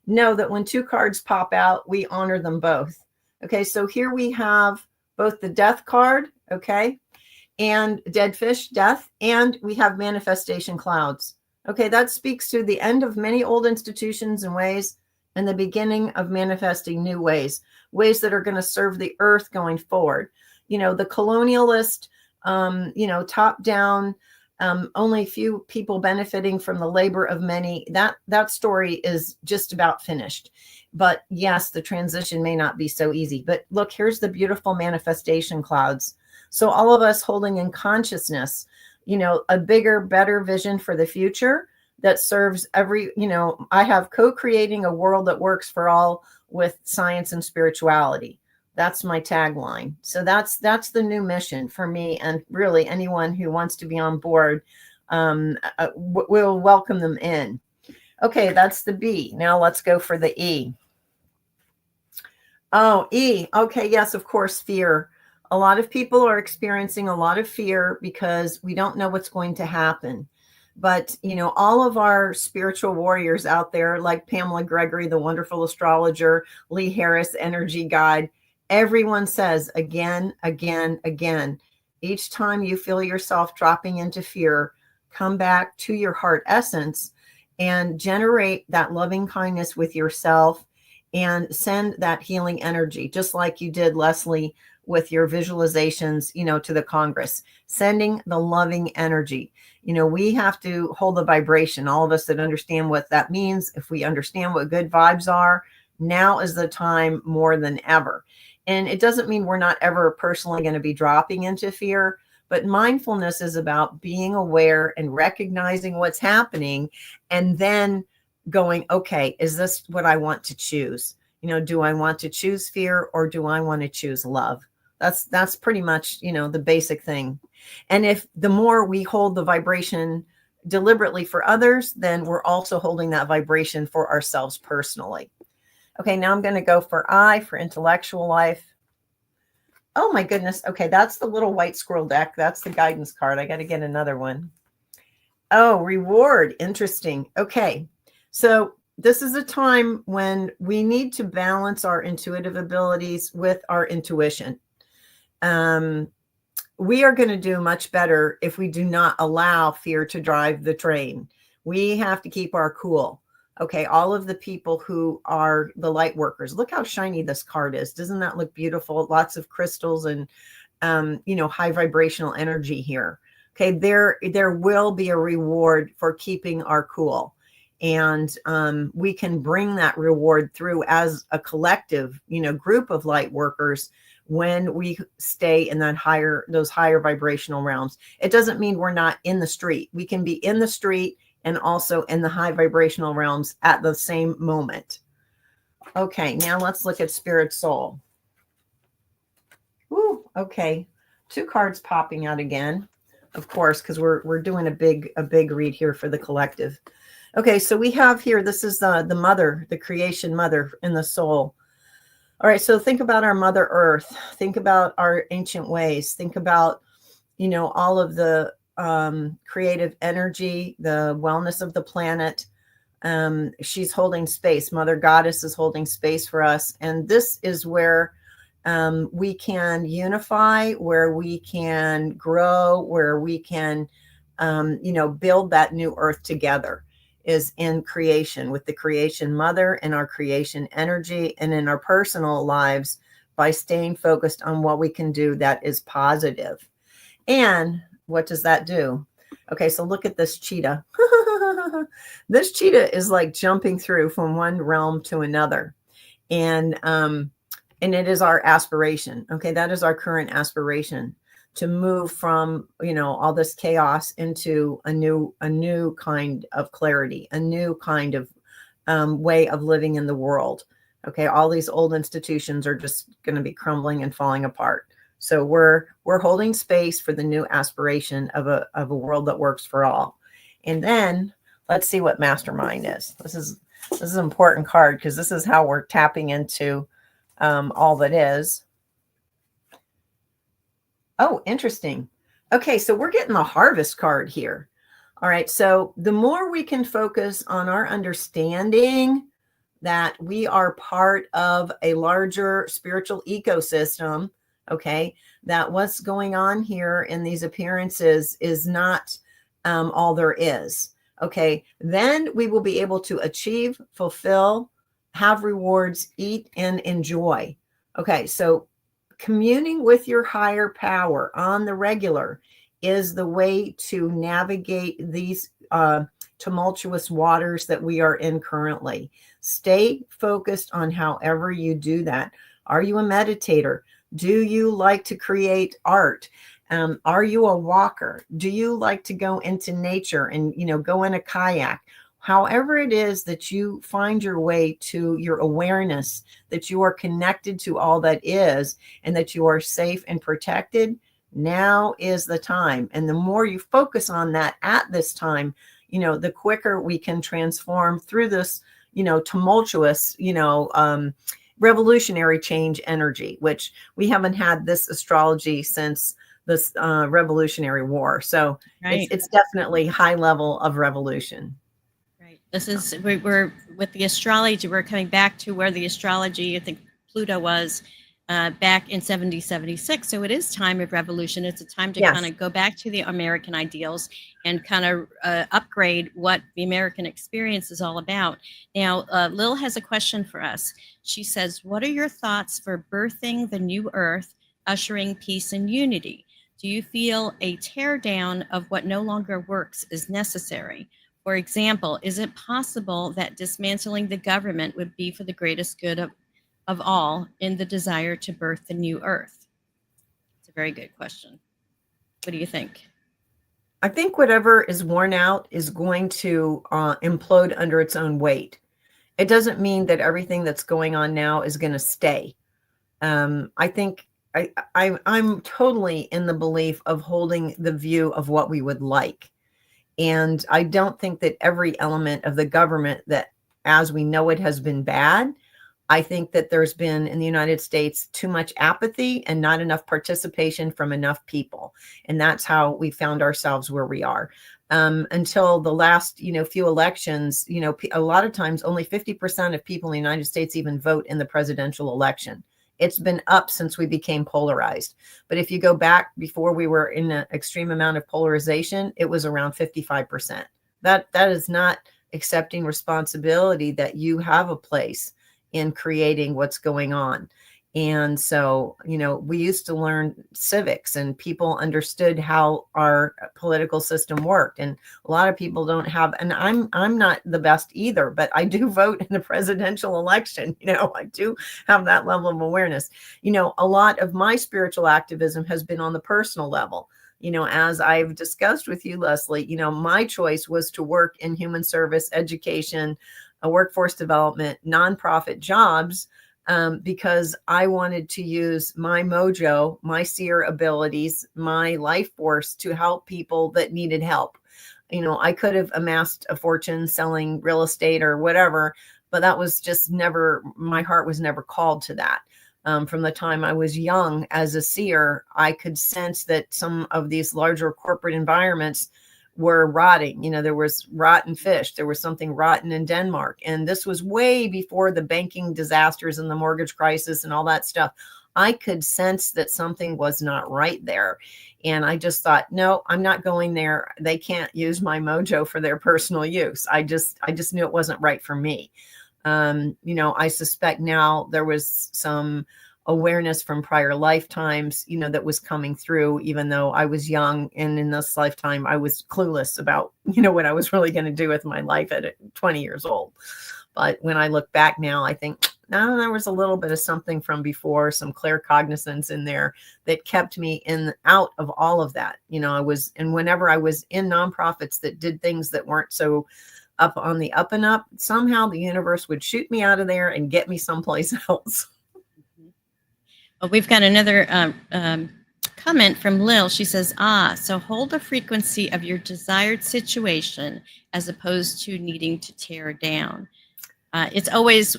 know that when 2 cards pop out, we honor them both. Okay. So here we have both the death card. Okay. And dead fish, death, and we have manifestation clouds. Okay. That speaks to the end of many old institutions and ways, and the beginning of manifesting new ways that are going to serve the earth going forward. The colonialist, top down, only a few people benefiting from the labor of many. That story is just about finished. But yes, the transition may not be so easy. But look, here's the beautiful manifestation clouds. So all of us holding in consciousness, a bigger, better vision for the future that serves every, I have co-creating a world that works for all with science and spirituality. That's my tagline. So that's the new mission for me, and really anyone who wants to be on board, we'll welcome them in. Okay, that's the B. Now let's go for the E. Oh, E. Okay, yes, of course, fear. A lot of people are experiencing a lot of fear because we don't know what's going to happen. But, all of our spiritual warriors out there, like Pamela Gregory, the wonderful astrologer, Lee Harris, energy guide, everyone says again, again, again, each time you feel yourself dropping into fear, come back to your heart essence and generate that loving kindness with yourself and send that healing energy, just like you did, Leslie, with your visualizations, to the Congress, sending the loving energy. We have to hold the vibration. All of us that understand what that means, if we understand what good vibes are, now is the time more than ever. And it doesn't mean we're not ever personally going to be dropping into fear, but mindfulness is about being aware and recognizing what's happening and then going, okay, is this what I want to choose? Do I want to choose fear or do I want to choose love? That's pretty much, the basic thing. And if the more we hold the vibration deliberately for others, then we're also holding that vibration for ourselves personally. Okay, now I'm going to go for I, for intellectual life. Oh my goodness. Okay, that's the little white squirrel deck. That's the guidance card. I got to get another one. Oh, reward. Interesting. Okay. So this is a time when we need to balance our intuitive abilities with our intuition. We are going to do much better if we do not allow fear to drive the train. We have to keep our cool. Okay, all of the people who are the light workers, look how shiny this card is. Doesn't that look beautiful? Lots of crystals and, high vibrational energy here. Okay, there will be a reward for keeping our cool. And we can bring that reward through as a collective, group of light workers when we stay in those higher vibrational realms. It doesn't mean we're not in the street. We can be in the street and also in the high vibrational realms at the same moment. Okay, now let's look at spirit soul. Ooh, okay. 2 cards popping out again, of course, because we're doing a big read here for the collective. Okay, so we have here, this is the mother, the creation mother in the soul. All right, so think about our Mother Earth. Think about our ancient ways. Think about, all of the creative energy, the wellness of the planet. She's holding space. Mother Goddess is holding space for us. And this is where we can unify, where we can grow, where we can, build that new earth together, is in creation, with the creation mother and our creation energy, and in our personal lives by staying focused on what we can do that is positive. And what does that do? Okay, so look at this cheetah. This cheetah is like jumping through from one realm to another. And it is our aspiration. Okay, that is our current aspiration, to move from, all this chaos into a new kind of clarity, a new kind of way of living in the world. Okay, all these old institutions are just going to be crumbling and falling apart. So we're holding space for the new aspiration of a world that works for all. And then let's see what mastermind is. This is an important card because this is how we're tapping into all that is. Oh, interesting. Okay, so we're getting the harvest card here. All right, so the more we can focus on our understanding that we are part of a larger spiritual ecosystem, okay, that what's going on here in these appearances is not all there is. Okay, then we will be able to achieve, fulfill, have rewards, eat, and enjoy. Okay, so communing with your higher power on the regular is the way to navigate these tumultuous waters that we are in currently. Stay focused on however you do that. Are you a meditator? Do you like to create art? Are you a walker? Do you like to go into nature and, go in a kayak? However it is that you find your way to your awareness, that you are connected to all that is, and that you are safe and protected, now is the time. And the more you focus on that at this time, the quicker we can transform through this, tumultuous, revolutionary change energy, which we haven't had this astrology since this Revolutionary War. So Right. it's definitely high level of revolution. Right. This is we're with the astrology. We're coming back to where the astrology, I think Pluto was back in 7076. So it is time of revolution. It's a time to Yes. kind of go back to the American ideals and kind of upgrade what the American experience is all about. Now, Lil has a question for us. She says, "What are your thoughts for birthing the new Earth, ushering peace and unity? Do you feel a tear down of what no longer works is necessary? For example, is it possible that dismantling the government would be for the greatest good of all in the desire to birth the new Earth?" It's a very good question. What do you think? I think whatever is worn out is going to implode under its own weight. It doesn't mean that everything that's going on now is going to stay. I think I'm totally in the belief of holding the view of what we would like. And I don't think that every element of the government that as we know it has been bad. I think that there's been in the United States too much apathy and not enough participation from enough people. And that's how we found ourselves where we are. Until the last, few elections, a lot of times only 50% of people in the United States even vote in the presidential election. It's been up since we became polarized. But if you go back before we were in an extreme amount of polarization, it was around 55%. That is not accepting responsibility that you have a place in creating what's going on. And so, we used to learn civics and people understood how our political system worked. And a lot of people don't have, and I'm not the best either, but I do vote in the presidential election. I do have that level of awareness. A lot of my spiritual activism has been on the personal level. As I've discussed with you, Leslie, my choice was to work in human service, education, workforce development, nonprofit jobs, because I wanted to use my mojo, my seer abilities, my life force to help people that needed help. I could have amassed a fortune selling real estate or whatever, but that was just never, my heart was never called to that. From the time I was young as a seer, I could sense that some of these larger corporate environments were rotting. There was rotten fish. There was something rotten in Denmark. And this was way before the banking disasters and the mortgage crisis and all that stuff. I could sense that something was not right there. And I just thought, no, I'm not going there. They can't use my mojo for their personal use. I just knew it wasn't right for me. I suspect now there was some awareness from prior lifetimes, that was coming through, even though I was young. And in this lifetime, I was clueless about, what I was really going to do with my life at 20 years old. But when I look back now, I think, no, there was a little bit of something from before, some claircognizance in there that kept me out of all of that. And whenever I was in nonprofits that did things that weren't so up on the up and up, somehow the universe would shoot me out of there and get me someplace else. Well, we've got another comment from Lil. She says, so hold the frequency of your desired situation as opposed to needing to tear down. It's always,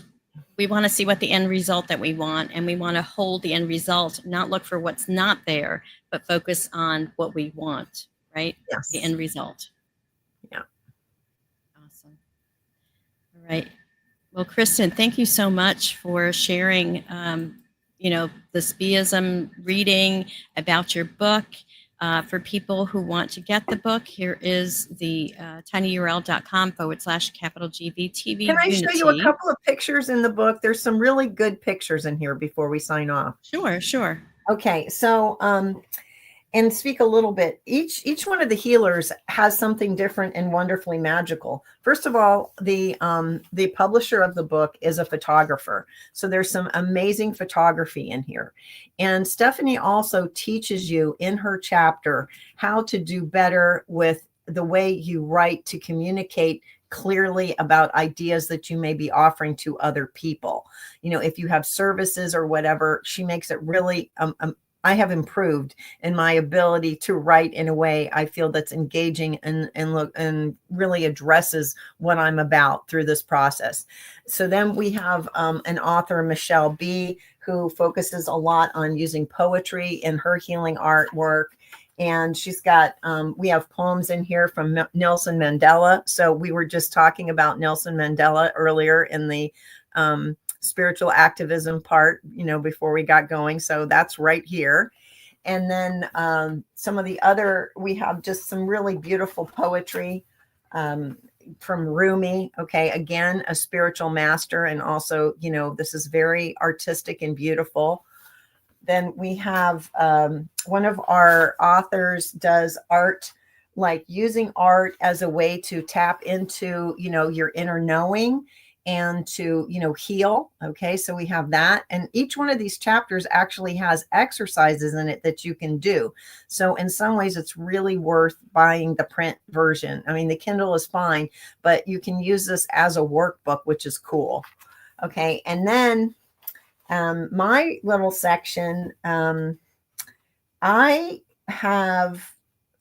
we want to see what the end result that we want, and we want to hold the end result, not look for what's not there, but focus on what we want, right? Yes. The end result. Yeah. Awesome. All right. Well, Kristin, thank you so much for sharing this B.E.I.S.M reading about your book. For people who want to get the book, here is the tinyurl.com/GVTV. Can I show you a couple of pictures in the book? There's some really good pictures in here before we sign off. Sure. Okay, so and speak a little bit. Each one of the healers has something different and wonderfully magical. First of all, the publisher of the book is a photographer. So there's some amazing photography in here. And Stephanie also teaches you in her chapter how to do better with the way you write to communicate clearly about ideas that you may be offering to other people. If you have services or whatever, she makes it really I have improved in my ability to write in a way I feel that's engaging and really addresses what I'm about through this process. So then we have an author, Michelle B., who focuses a lot on using poetry in her healing artwork. And she's got, we have poems in here from Nelson Mandela. So we were just talking about Nelson Mandela earlier in the spiritual activism part, before we got going. So that's right here. And then some of the other, we have just some really beautiful poetry from Rumi. Okay. Again, a spiritual master. And also, this is very artistic and beautiful. Then we have one of our authors does art, like using art as a way to tap into, your inner knowing and to, heal. Okay. So we have that. And each one of these chapters actually has exercises in it that you can do. So in some ways, it's really worth buying the print version. I mean, the Kindle is fine, but you can use this as a workbook, which is cool. Okay. And then my little section, I have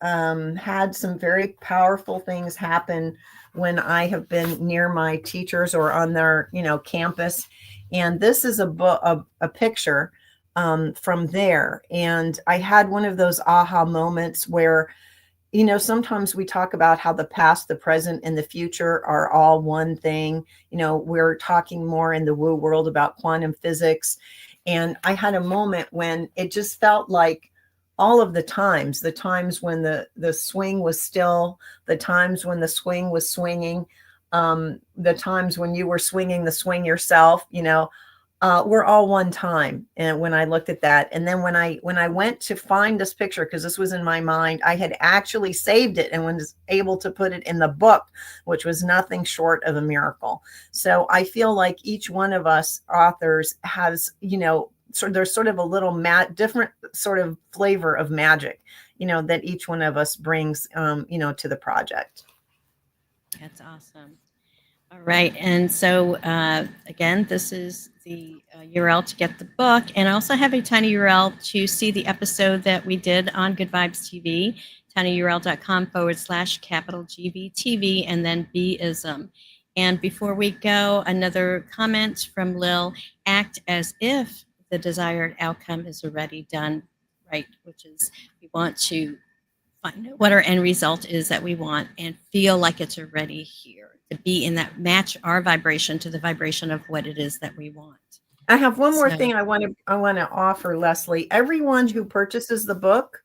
had some very powerful things happen when I have been near my teachers or on their, campus. And this is a picture from there. And I had one of those aha moments where, sometimes we talk about how the past, the present, and the future are all one thing. We're talking more in the woo world about quantum physics. And I had a moment when it just felt like all of the times when the swing was still, the times when the swing was swinging, the times when you were swinging the swing yourself, we're all one time. And when I looked at that, and then when I went to find this picture, because this was in my mind, I had actually saved it and was able to put it in the book, which was nothing short of a miracle. So I feel like each one of us authors has, so there's sort of a little different sort of flavor of magic, that each one of us brings, to the project. That's awesome. All right. And so, again, this is the URL to get the book. And I also have a tiny URL to see the episode that we did on Good Vibes TV, tinyurl.com/GVTV, and then B.E.I.S.M. And before we go, another comment from Lil: act as if the desired outcome is already done, right? Which is, we want to find out what our end result is that we want and feel like it's already here, to be in that, match our vibration to the vibration of what it is that we want. I have one more thing I want to offer, Leslie. Everyone who purchases the book,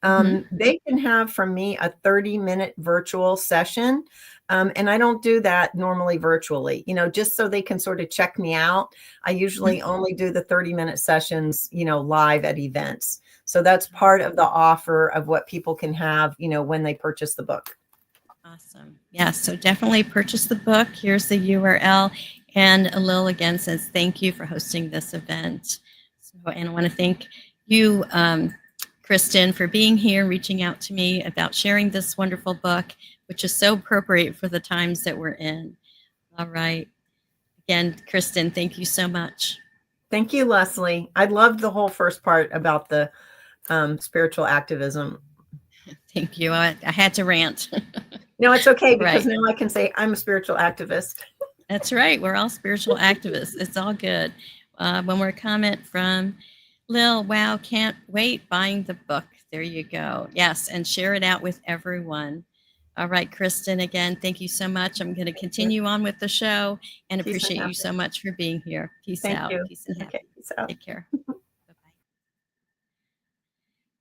they can have from me a 30-minute virtual session. And I don't do that normally virtually, just so they can sort of check me out. I usually only do the 30-minute sessions, live at events. So that's part of the offer of what people can have, when they purchase the book. Awesome. Yes. So definitely purchase the book. Here's the URL. And Lil again says, thank you for hosting this event. And I want to thank you, Kristin, for being here, reaching out to me about sharing this wonderful book, which is so appropriate for the times that we're in. All right. Again, Kristin, thank you so much. Thank you, Leslie. I loved the whole first part about the spiritual activism. Thank you. I had to rant. No, it's okay, because now I can say I'm a spiritual activist. That's right. We're all spiritual activists. It's all good. One more comment from Lil: wow, can't wait buying the book. There you go. Yes, and share it out with everyone. All right, Kristin, again, thank you so much. I'm going to continue on with the show and appreciate you so much for being here. Peace out. Thank you. Peace and happy. Okay, peace out. Take care. Bye-bye.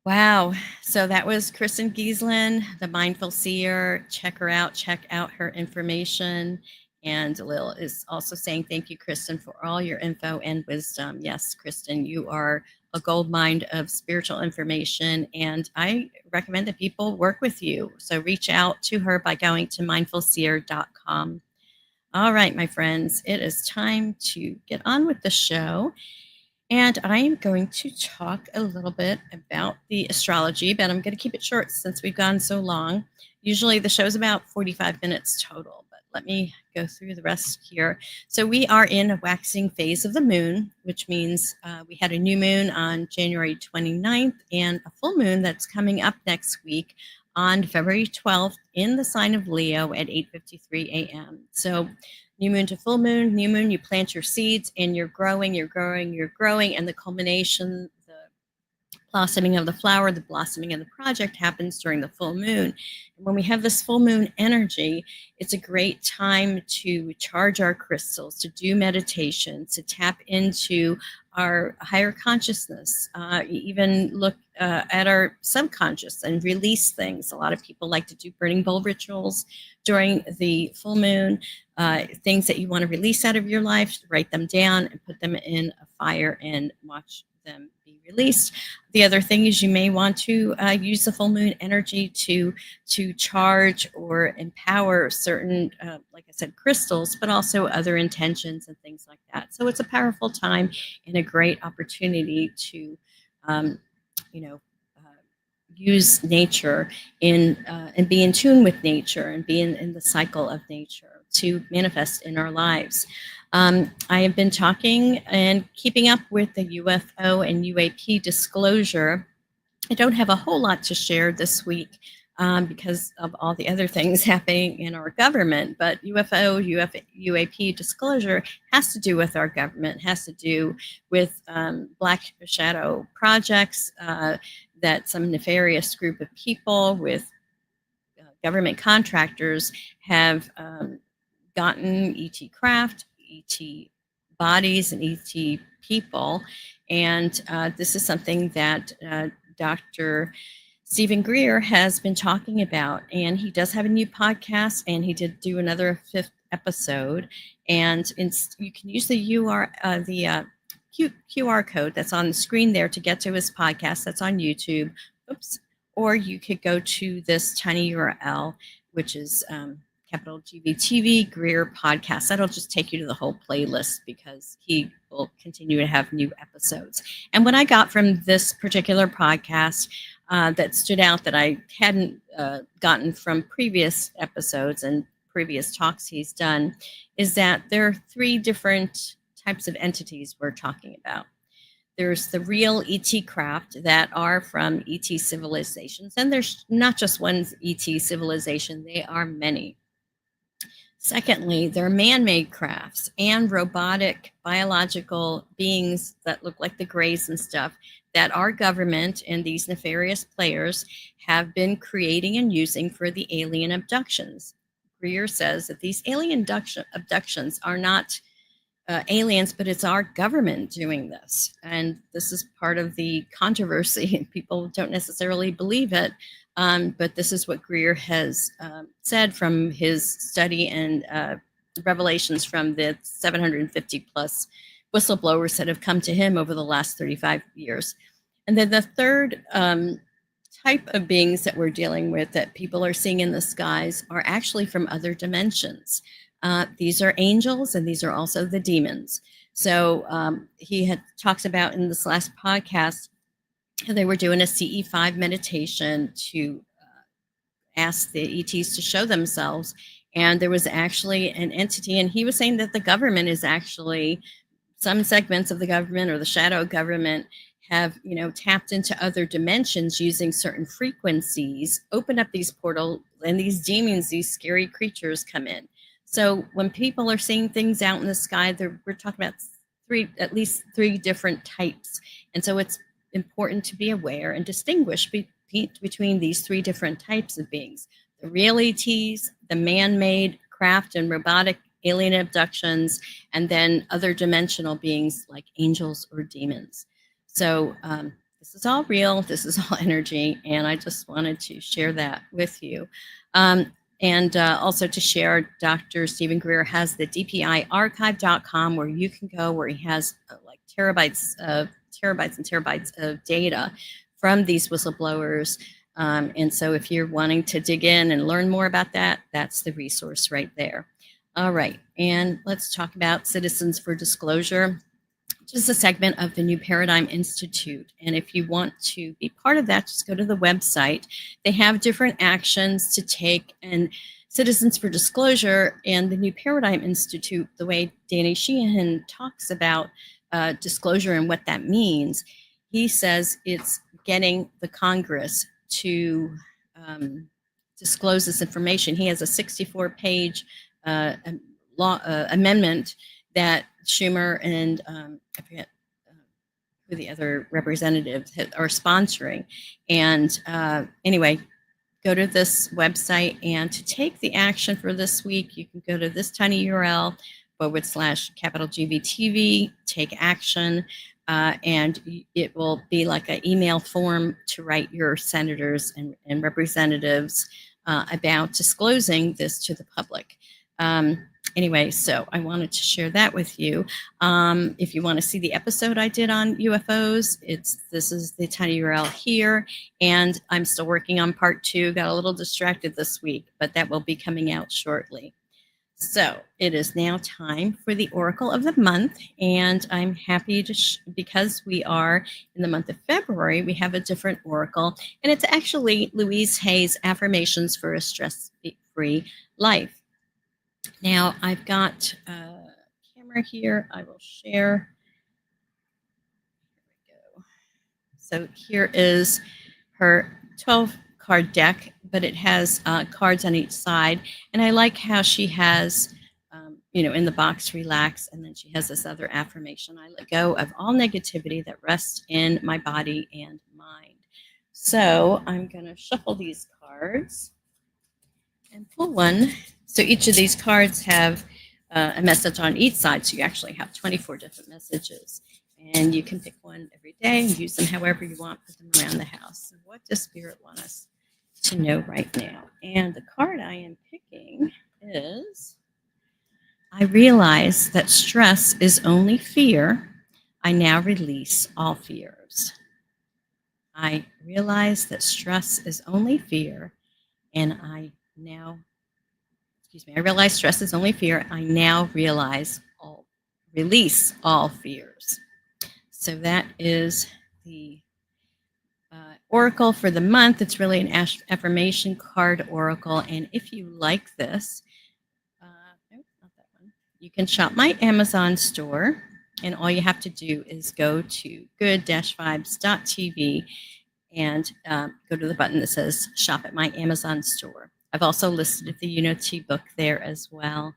Wow. So that was Kristin Geeslin, the Mindful Seer. Check her out. Check out her information. And Lil is also saying, thank you, Kristin, for all your info and wisdom. Yes, Kristin, you are a gold mine of spiritual information, and I recommend that people work with you. So reach out to her by going to mindfulseer.com. All right, my friends, it is time to get on with the show. And I am going to talk a little bit about the astrology, but I'm going to keep it short since we've gone so long. Usually the show's about 45 minutes total, but let me go through the rest here. So we are in a waxing phase of the moon, which means we had a new moon on January 29th and a full moon that's coming up next week on February 12th in the sign of Leo at 8:53 a.m. So new moon to full moon, new moon, you plant your seeds and you're growing, you're growing, you're growing. And the culmination, the blossoming of the flower, the blossoming of the project happens during the full moon. And when we have this full moon energy, it's a great time to charge our crystals, to do meditation, to tap into our higher consciousness, even look at our subconscious and release things. A lot of people like to do burning bowl rituals during the full moon, things that you want to release out of your life, write them down and put them in a fire and watch them be released. The other thing is you may want to use the full moon energy to charge or empower certain, like I said, crystals, but also other intentions and things like that. So it's a powerful time and a great opportunity to, use nature and be in tune with nature and be in the cycle of nature to manifest in our lives. I have been talking and keeping up with the UFO and UAP disclosure. I don't have a whole lot to share this week because of all the other things happening in our government, but UAP disclosure has to do with our government, has to do with black shadow projects that some nefarious group of people with government contractors have gotten ET craft, ET bodies, and ET people. And this is something that Dr. Stephen Greer has been talking about. And he does have a new podcast, and he did do another 5th episode. And you can use the QR code that's on the screen there to get to his podcast. That's on YouTube. Oops. Or you could go to this tiny URL, which is capital GVTV Greer podcast. That'll just take you to the whole playlist because he will continue to have new episodes. And what I got from this particular podcast that stood out that I hadn't gotten from previous episodes and previous talks he's done is that there are 3 different types of entities we're talking about. There's the real ET craft that are from ET civilizations, and there's not just one ET civilization, they are many. Secondly, there are man-made crafts and robotic biological beings that look like the Greys and stuff that our government and these nefarious players have been creating and using for the alien abductions. Greer says that these alien abductions are not aliens, but it's our government doing this. And this is part of the controversy. People don't necessarily believe it, but this is what Greer has said from his study and revelations from the 750 plus whistleblowers that have come to him over the last 35 years. And then the third type of beings that we're dealing with that people are seeing in the skies are actually from other dimensions. These are angels, and these are also the demons. So he talks about in this last podcast, they were doing a CE5 meditation to ask the ETs to show themselves. And there was actually an entity, and he was saying that the government is actually, some segments of the government or the shadow government have, tapped into other dimensions using certain frequencies, open up these portals, and these demons, these scary creatures come in. So when people are seeing things out in the sky, we're talking about at least three different types. And so it's important to be aware and distinguish between these 3 different types of beings: the real ETs, the man-made craft and robotic alien abductions, and then other dimensional beings like angels or demons. So this is all real, this is all energy, and I just wanted to share that with you. And also to share, Dr. Stephen Greer has the dpiarchive.com where you can go, where he has like terabytes and terabytes of data from these whistleblowers. And so if you're wanting to dig in and learn more about that, that's the resource right there. All right. And let's talk about Citizens for Disclosure, which is a segment of the New Paradigm Institute. And if you want to be part of that, just go to the website. They have different actions to take and Citizens for Disclosure and the New Paradigm Institute, the way Danny Sheehan talks about disclosure and what that means, he says it's getting the Congress to disclose this information. He has a 64-page law amendment that Schumer and I forget who the other representatives are sponsoring. And anyway, go to this website, and to take the action for this week, you can go to this tiny URL /GVTV, take action, and it will be like an email form to write your senators and representatives about disclosing this to the public. Anyway, so I wanted to share that with you. If you want to see the episode I did on UFOs, this is the tiny URL here, and I'm still working on part 2. Got a little distracted this week, but that will be coming out shortly. So it is now time for the Oracle of the Month, and I'm happy to, because we are in the month of February, we have a different Oracle, and it's actually Louise Hay's Affirmations for a Stress-Free Life. Now I've got a camera here. I will share. Here we go. So here is her 12-card deck, but it has cards on each side. And I like how she has, in the box, relax, and then she has this other affirmation. I let go of all negativity that rests in my body and mind. So I'm going to shuffle these cards and pull one. So each of these cards have a message on each side. So you actually have 24 different messages. And you can pick one every day and use them however you want, put them around the house. So what does Spirit want us to know right now? And the card I am picking is, I realize that stress is only fear. I now release all fears. I realize that stress is only fear, and I realize stress is only fear. I now release all fears. So that is the Oracle for the month. It's really an affirmation card Oracle. And if you like this, nope, not that one, you can shop my Amazon store. And all you have to do is go to good-vibes.tv and go to the button that says shop at my Amazon store. I've also listed the Unity book there as well.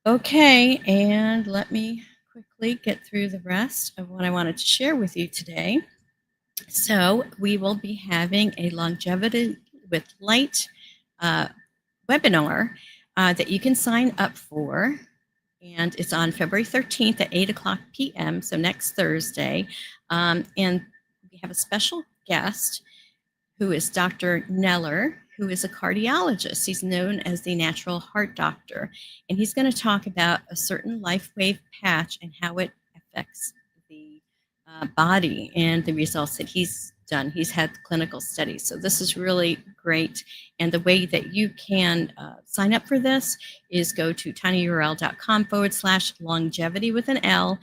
Okay, and let me quickly get through the rest of what I wanted to share with you today. So we will be having a Longevity with Light webinar that you can sign up for. And it's on February 13th at 8:00 p.m., so next Thursday. And we have a special guest who is Dr. Neller, who is a cardiologist. He's known as the natural heart doctor. And he's going to talk about a certain life wave patch and how it affects the body and the results that he's done. He's had clinical studies. So this is really great. And the way that you can sign up for this is go to tinyurl.com/longevity with an L,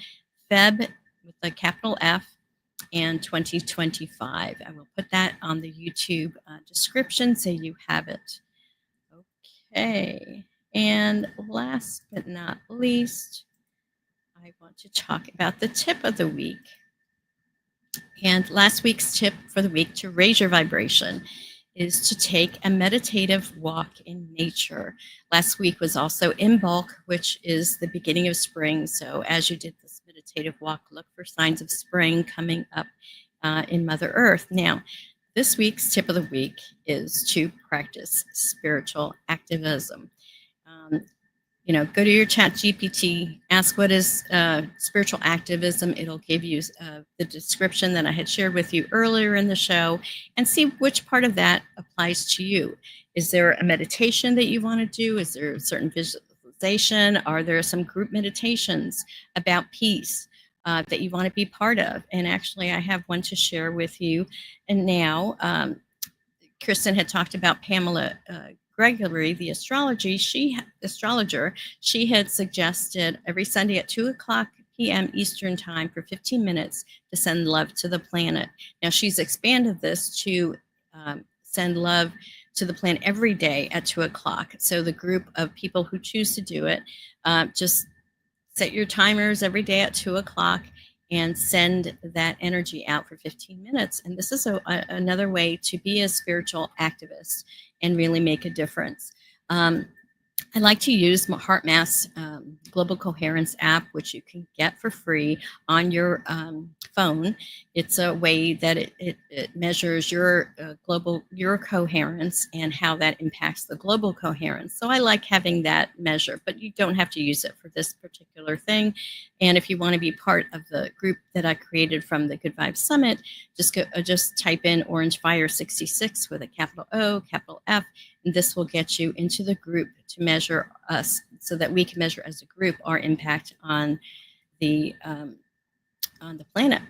Feb with a capital F, and 2025. I will put that on the YouTube description so you have it. Okay. And last but not least, I want to talk about the tip of the week. And last week's tip for the week to raise your vibration is to take a meditative walk in nature. Last week was also Imbolc, which is the beginning of spring. So as you did this meditative walk, look for signs of spring coming up in Mother Earth. Now, this week's tip of the week is to practice spiritual activism. Go to your chat GPT, ask what is spiritual activism. It'll give you the description that I had shared with you earlier in the show, and see which part of that applies to you. Is there a meditation that you want to do? Is there a certain visualization? Are there some group meditations about peace that you want to be part of? And actually, I have one to share with you. And now, Kristin had talked about Pamela Gregory, the astrologer. She had suggested every Sunday at 2:00 p.m. Eastern time for 15 minutes to send love to the planet. Now she's expanded this to send love to the plan every day at 2 o'clock. So the group of people who choose to do it, just set your timers every day at 2 o'clock and send that energy out for 15 minutes. And this is another way to be a spiritual activist and really make a difference. I like to use HeartMath's Global Coherence app, which you can get for free on your phone. It's a way that it measures your your coherence and how that impacts the global coherence. So I like having that measure, but you don't have to use it for this particular thing. And if you want to be part of the group that I created from the Good Vibes Summit, just type in Orange Fire 66 with a capital O, capital F, and this will get you into the group to measure us so that we can measure as a group our impact on the planet.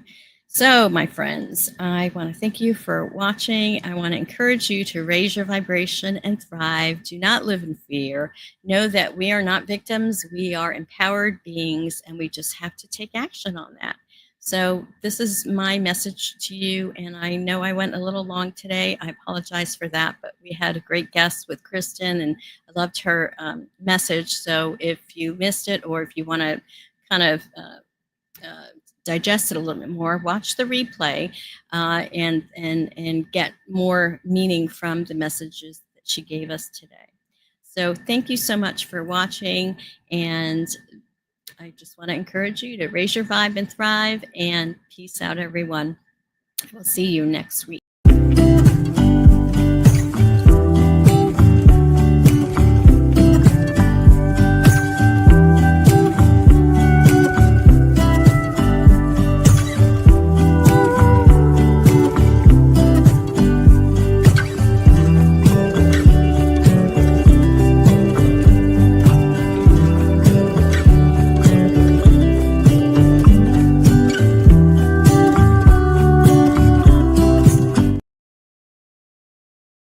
So, my friends, I want to thank you for watching. I want to encourage you to raise your vibration and thrive. Do not live in fear. Know that we are not victims. We are empowered beings, and we just have to take action on that. So this is my message to you, and I know I went a little long today. I apologize for that, but we had a great guest with Kristin, and I loved her message. So if you missed it, or if you want to kind of digest it a little bit more, watch the replay and get more meaning from the messages that she gave us today. So thank you so much for watching, and I just want to encourage you to raise your vibe and thrive, and peace out, everyone. We'll see you next week.